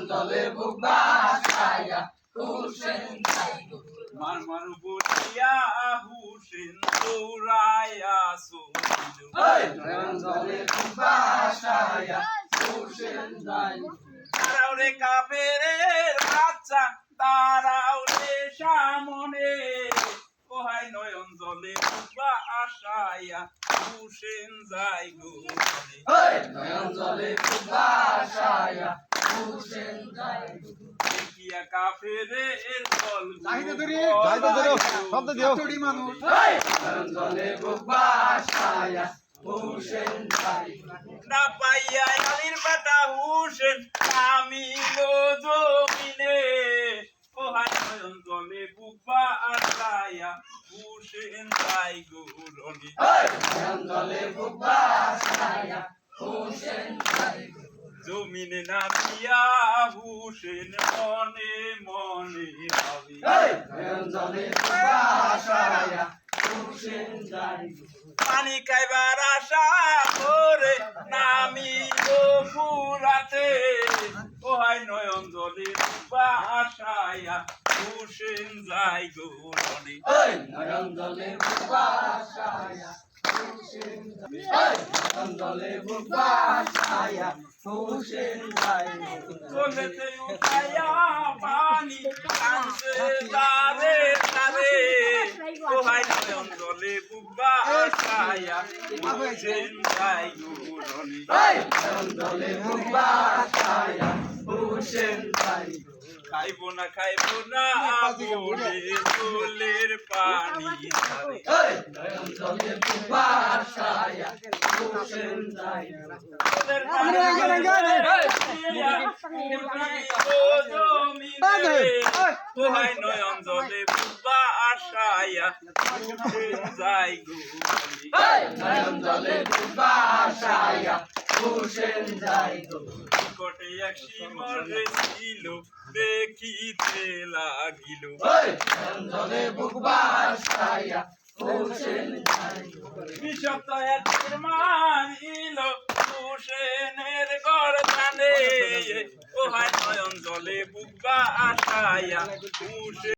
জলে বুক বাসায়া হুসেন যাই গো মারমার বলিয়া হুসেন দৌড়াইয়া চলিল নয়ন জলে বুক বাসায়া হুসেন যাই গো দাঁড়াও রে কাফেরের বাচ্চা দাঁড়াও রে সামনে কোহায় নয়ন জলে বুক বাসায়া হুসেন যাই গো নয়ন জলে বুক বাসায়া হুসেন যাই গো দেখিয়া কাফেরের দল শব্দ দিও নয়ন জলে বুক বাসায়া হুসেন যাই গো না পাইয়া আলীর বেটা হুসেন নামিল জমিনে কোহায় নয়ন জলে বুক বাসায়া হুসেন যাই গো রনি নয়ন জলে বুক বাসায়া হুসেন যাই গো জমিনে নামিয়া হুসেন মনে মনে ভাবি নয়ন জলে বুক বাসায়া হুসেন যাই গো পানি খাইবার আশা করে নামিল ফুরাতে কোহায় নয়ন জলে বাসায়া হুসেন যাই গো রনি নয়ন জলে বুক বাসায়া হুসেন যাই নয়ন জলে বুক বাসায়া হুসেন যাই চলেতে উঠাইয়া পানি কানছে তারে তারে কোহায় নয়ন জলে বুক বাসায়া হুসেন যাই গো রনি নয়ন জলে বুক বাসায়া হুসেন যাই খাইব না বলে চুলের পানি ধারে নয়ন জলে বুক বাসায়া হুসেন যাই চুলের পানি জমিনে কোহায় নয়ন জলে বুক বাসায়া হুসেন যাই গো রনি নয়ন জলে বুক বাসায়া হুসেন যাই গো নিকটে এক শিমরে ছিল দেখিতে লাগিল নয়ন জলে বুক বাসায়া হুসেন যাই গো বিষপ্তায় তীর মারিল হুসেনের গর্দানে কোহায় নয়ন জলে বুক বাসায়া হুসেন